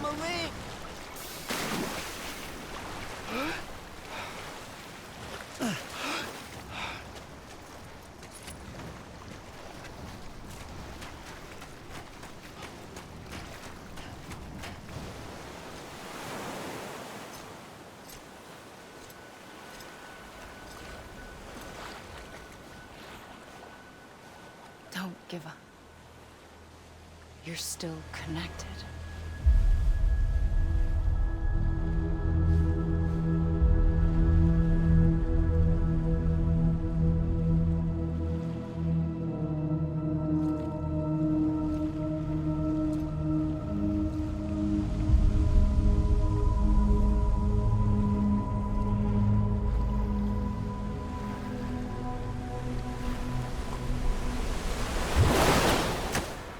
a link! Don't give up. You're still connected.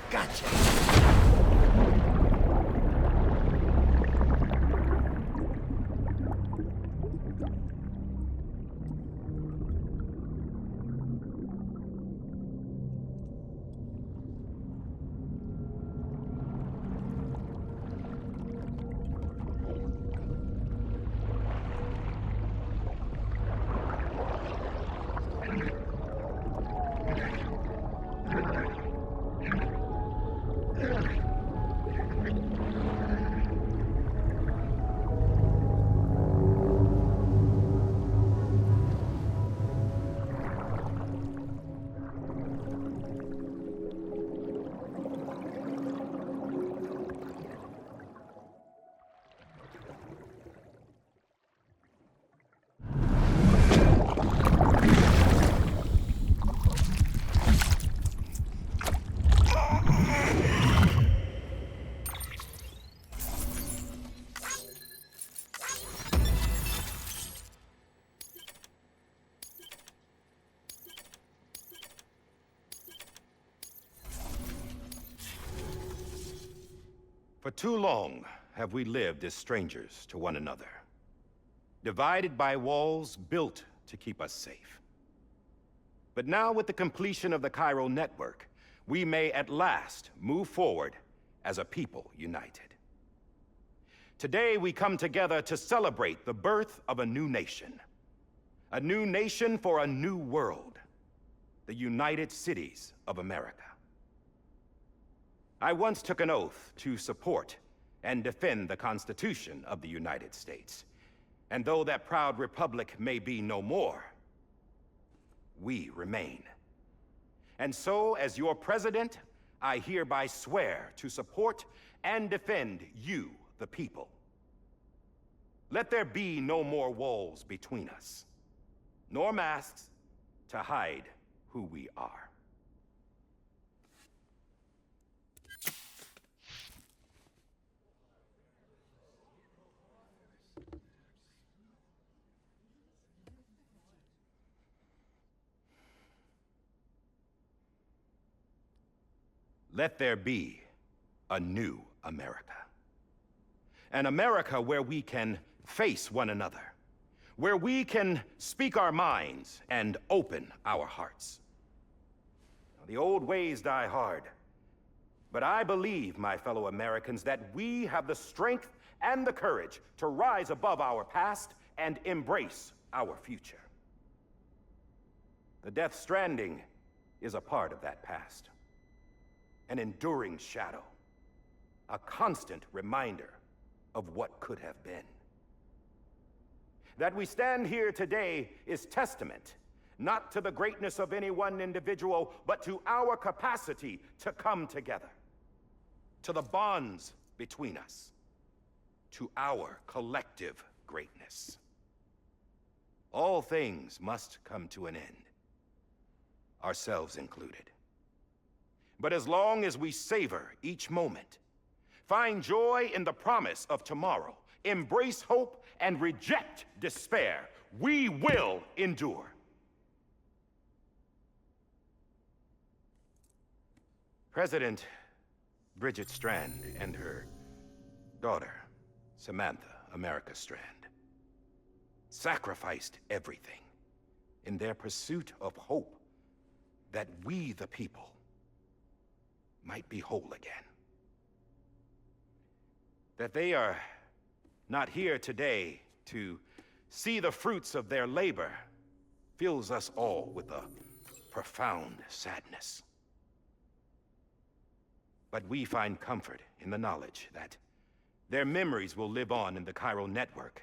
Gotcha! For too long have we lived as strangers to one another, divided by walls built to keep us safe. But now, with the completion of the Chiral network, we may at last move forward as a people united. Today, we come together to celebrate the birth of a new nation. A new nation for a new world. The United Cities of America. I once took an oath to support and defend the Constitution of the United States. And though that proud republic may be no more, we remain. And so, as your president, I hereby swear to support and defend you, the people. Let there be no more walls between us, nor masks to hide who we are. Let there be a new America. An America where we can face one another, where we can speak our minds and open our hearts. The old ways die hard, but I believe, my fellow Americans, that we have the strength and the courage to rise above our past and embrace our future. The Death Stranding is a part of that past. An enduring shadow, a constant reminder of what could have been. That we stand here today is testament, not to the greatness of any one individual, but to our capacity to come together, to the bonds between us, to our collective greatness. All things must come to an end, ourselves included. But as long as we savor each moment, find joy in the promise of tomorrow, embrace hope, and reject despair, we will endure. President Bridget Strand and her daughter, Samantha America Strand, sacrificed everything in their pursuit of hope that we, the people, might be whole again. That they are not here today to see the fruits of their labor fills us all with a profound sadness. But we find comfort in the knowledge that their memories will live on in the chiral network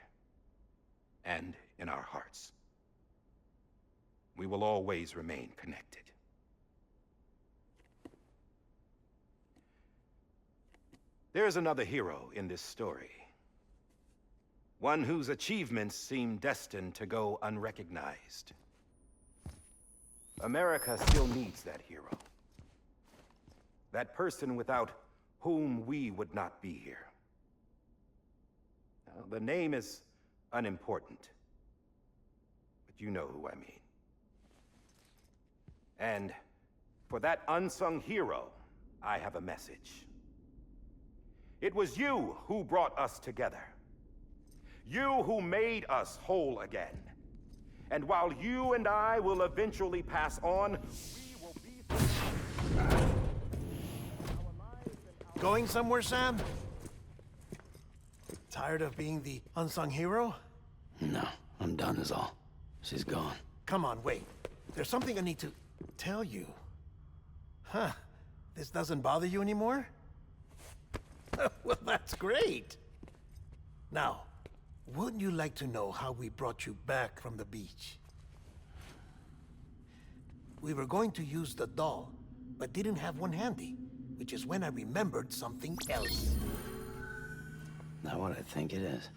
and in our hearts. We will always remain connected. There is another hero in this story. One whose achievements seem destined to go unrecognized. America still needs that hero. That person without whom we would not be here. Now, the name is unimportant, but you know who I mean. And for that unsung hero, I have a message. It was you who brought us together. You who made us whole again. And while you and I will eventually pass on, we will be... Going somewhere, Sam? Tired of being the unsung hero? No, I'm done is all. She's gone. Come on, wait. There's something I need to tell you. Huh. This doesn't bother you anymore? Well, that's great. Now, wouldn't you like to know how we brought you back from the beach? We were going to use the doll, but didn't have one handy, which is when I remembered something else. Not what I think it is.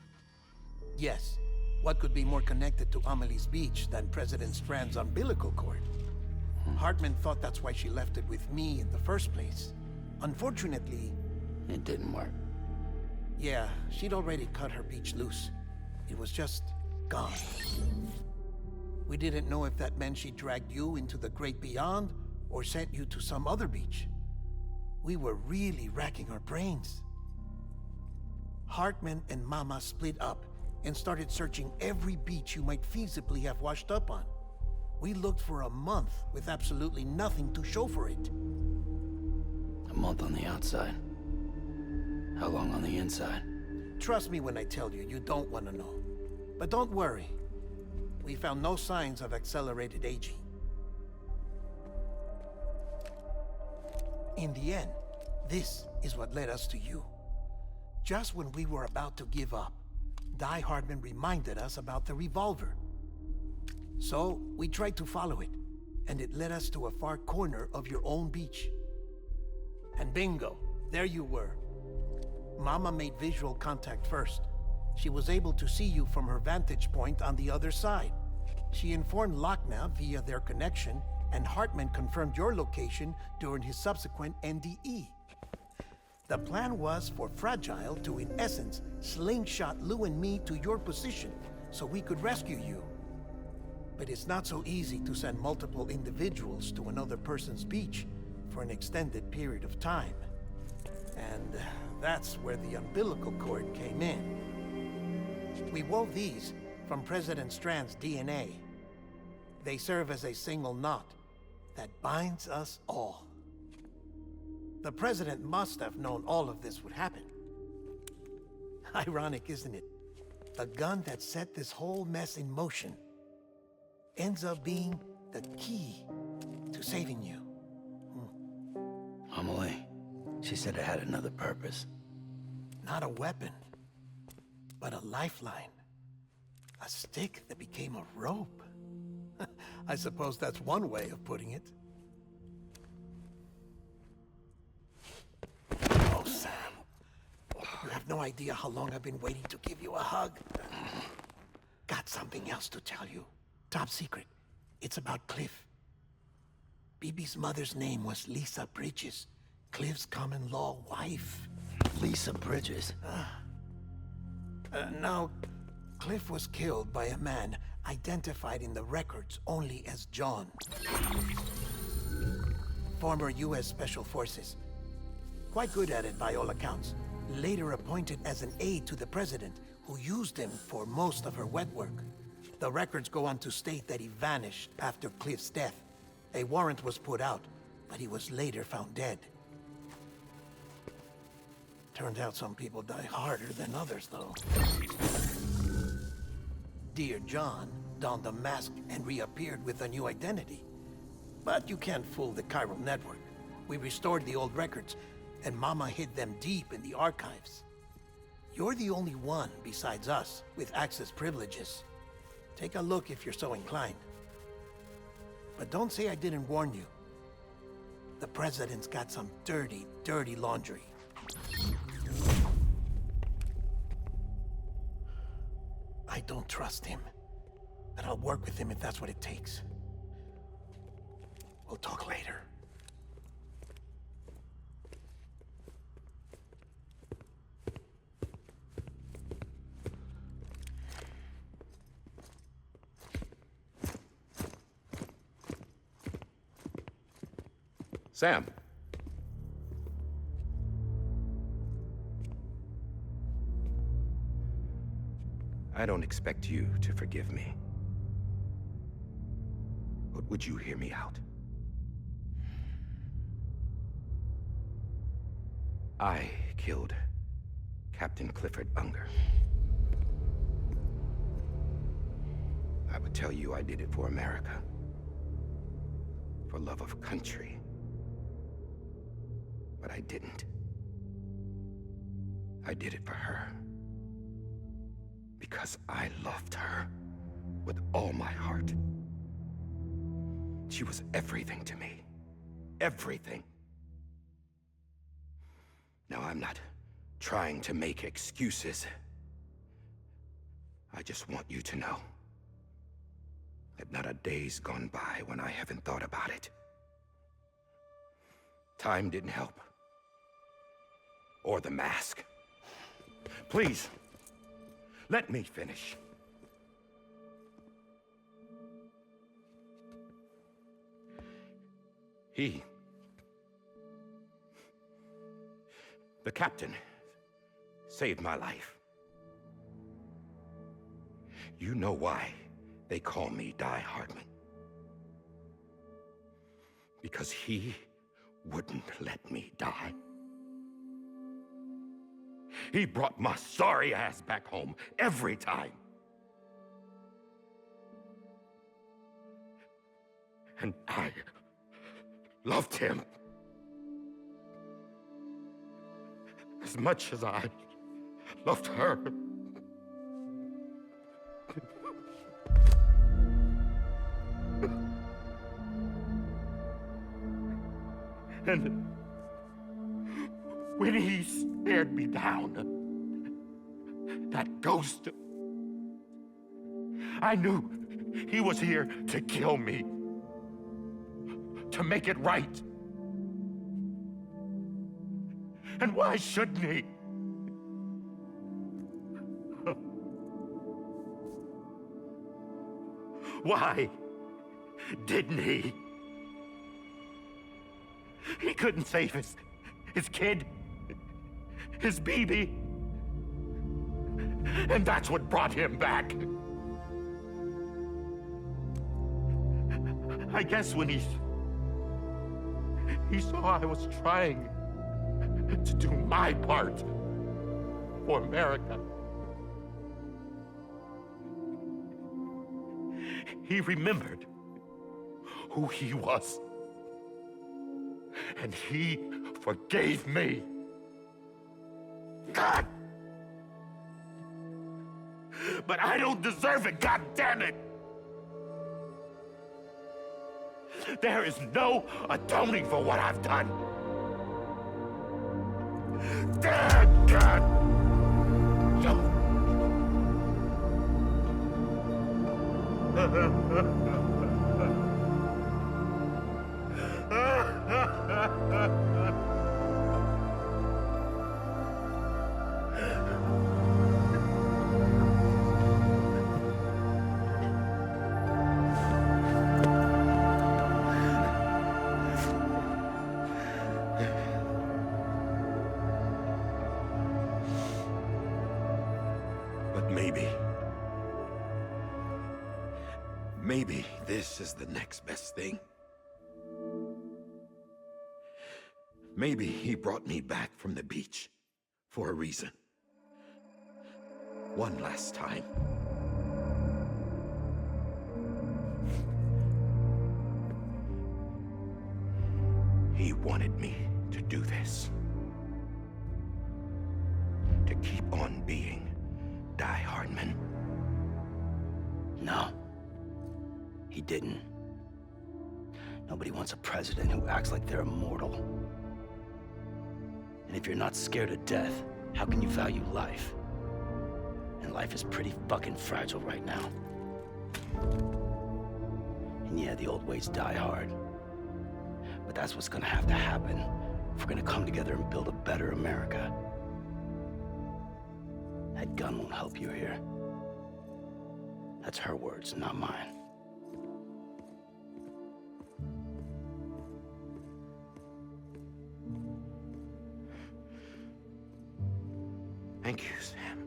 Yes. What could be more connected to Amelie's beach than President Strand's umbilical cord? Hartman thought that's why she left it with me in the first place. Unfortunately... It didn't work. Yeah, she'd already cut her beach loose. It was just gone. We didn't know if that meant she dragged you into the great beyond, or sent you to some other beach. We were really racking our brains. Hartman and Mama split up and started searching every beach you might feasibly have washed up on. We looked for a month with absolutely nothing to show for it. A month on the outside. How long on the inside? Trust me when I tell you, you don't want to know. But don't worry. We found no signs of accelerated aging. In the end, this is what led us to you. Just when we were about to give up, Die Hartman reminded us about the revolver. So, we tried to follow it, and it led us to a far corner of your own beach. And bingo, there you were. Mama made visual contact first. She was able to see you from her vantage point on the other side. She informed Lochna via their connection, and Hartman confirmed your location during his subsequent NDE. The plan was for Fragile to, in essence, slingshot Lou and me to your position so we could rescue you. But it's not so easy to send multiple individuals to another person's beach for an extended period of time. And that's where the umbilical cord came in. We wove these from President Strand's DNA. They serve as a single knot that binds us all. The President must have known all of this would happen. Ironic, isn't it? The gun that set this whole mess in motion ends up being the key to saving you. Amelie, she said it had another purpose. Not a weapon, but a lifeline. A stick that became a rope. I suppose that's one way of putting it. Oh, Sam. You have no idea how long I've been waiting to give you a hug. Got something else to tell you. Top secret. It's about Cliff. Bibi's mother's name was Lisa Bridges, Cliff's common-law wife. Lisa Bridges? Now, Cliff was killed by a man identified in the records only as John. Former U.S. Special Forces. Quite good at it by all accounts. Later appointed as an aide to the president, who used him for most of her wet work. The records go on to state that he vanished after Cliff's death. A warrant was put out, but he was later found dead. Turns out some people die harder than others, though. Dear John donned a mask and reappeared with a new identity. But you can't fool the chiral network. We restored the old records, and Mama hid them deep in the archives. You're the only one, besides us, with access privileges. Take a look if you're so inclined. But don't say I didn't warn you. The President's got some dirty, dirty laundry. I don't trust him, but I'll work with him if that's what it takes. We'll talk later. Sam. I don't expect you to forgive me. But would you hear me out? I killed Captain Clifford Unger. I would tell you I did it for America. For love of country. But I didn't. I did it for her. Because I loved her with all my heart. She was everything to me. Everything. Now, I'm not trying to make excuses. I just want you to know that not a day's gone by when I haven't thought about it. Time didn't help. Or the mask. Please, let me finish. The captain, saved my life. You know why they call me Die Hardman. Because he wouldn't let me die. He brought my sorry ass back home every time. And I loved him as much as I loved her. And when he stared me down, that ghost, I knew he was here to kill me, to make it right. And why shouldn't he? Why didn't he? He couldn't save his kid, his baby. And that's what brought him back. I guess when he saw I was trying to do my part for America, he remembered who he was. And he forgave me. God! But I don't deserve it, God damn it! There is no atoning for what I've done. Damn, God! But maybe this is the next best thing. Maybe he brought me back from the beach for a reason. One last time. He wanted me to do this. To keep on being Die Hardman. No. He didn't. Nobody wants a president who acts like they're immortal. And if you're not scared of death, how can you value life? And life is pretty fucking fragile right now. And yeah, the old ways die hard. But that's what's gonna have to happen if we're gonna come together and build a better America. That gun won't help you here. That's her words, not mine. Thank you, Sam.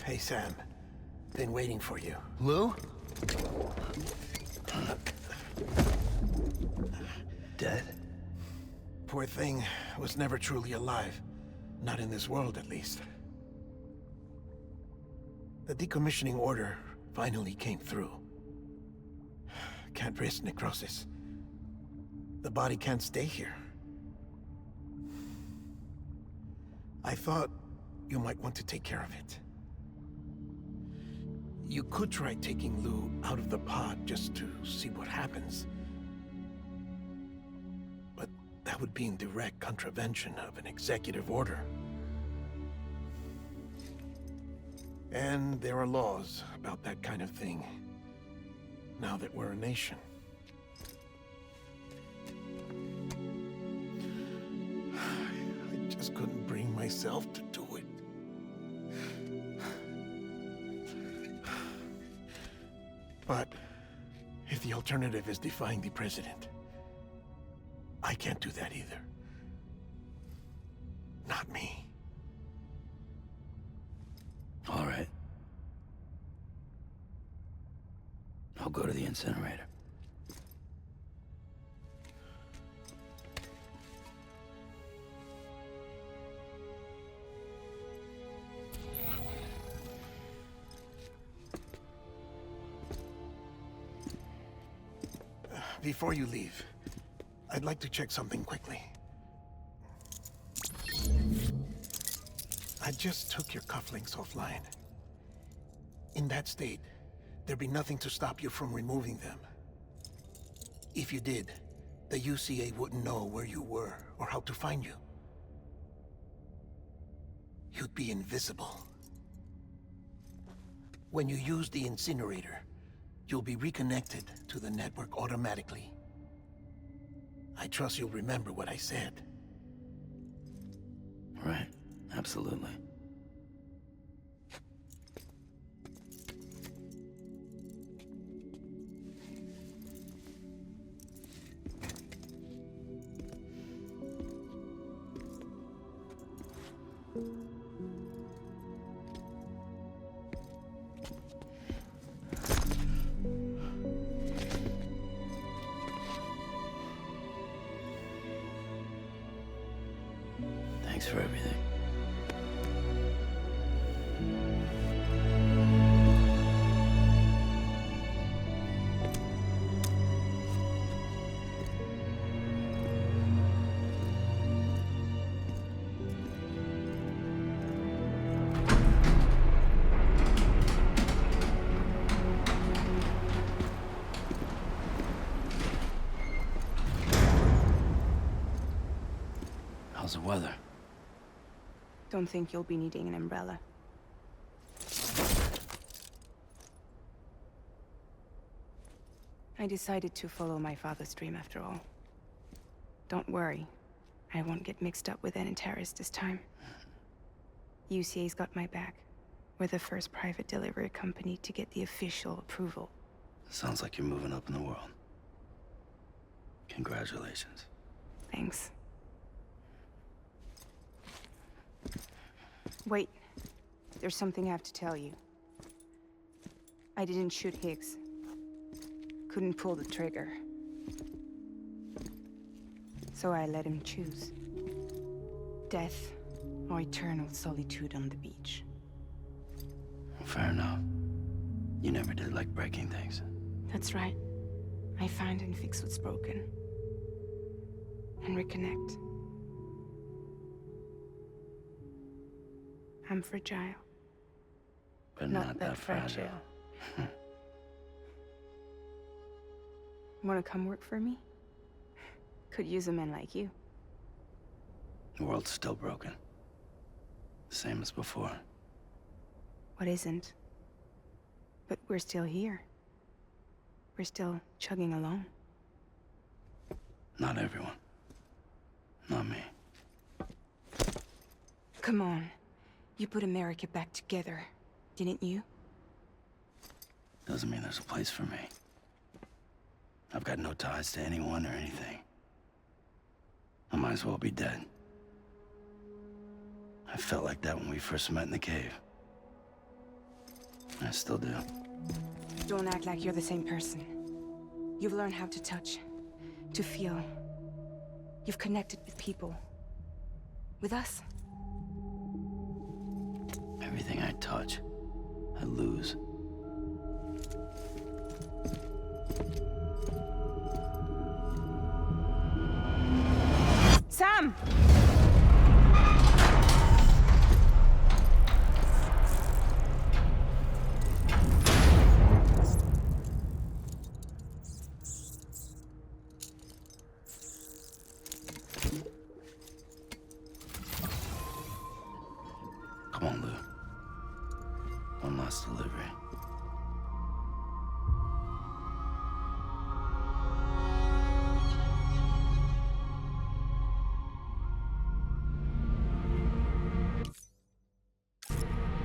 Hey, Sam. Been waiting for you. Lou? Dead? Poor thing was never truly alive. Not in this world, at least. The decommissioning order finally came through. Can't risk necrosis. The body can't stay here. I thought you might want to take care of it. You could try taking Lou out of the pod just to see what happens. But that would be in direct contravention of an executive order. And there are laws about that kind of thing, now that we're a nation. I just couldn't bring myself to do it. But if the alternative is defying the president, I can't do that either. Not me. All right. I'll go to the incinerator. Before you leave, I'd like to check something quickly. I just took your cufflinks offline. In that state, there'd be nothing to stop you from removing them. If you did, the UCA wouldn't know where you were or how to find you. You'd be invisible. When you use the incinerator, you'll be reconnected to the network automatically. I trust you'll remember what I said. Right, absolutely. Thanks for everything. How's the weather? Don't think you'll be needing an umbrella. I decided to follow my father's dream after all. Don't worry. I won't get mixed up with any terrorists this time. UCA's got my back. We're the first private delivery company to get the official approval. Sounds like you're moving up in the world. Congratulations. Thanks. Wait. There's something I have to tell you. I didn't shoot Higgs. Couldn't pull the trigger. So I let him choose. Death or eternal solitude on the beach. Fair enough. You never did like breaking things. That's right. I find and fix what's broken. And reconnect. I'm fragile. But not that fragile. Wanna come work for me? Could use a man like you. The world's still broken. Same as before. What isn't? But we're still here. We're still chugging along. Not everyone. Not me. Come on. You put America back together, didn't you? Doesn't mean there's a place for me. I've got no ties to anyone or anything. I might as well be dead. I felt like that when we first met in the cave. I still do. Don't act like you're the same person. You've learned how to touch, to feel. You've connected with people. With us. Everything I touch, I lose. Sam!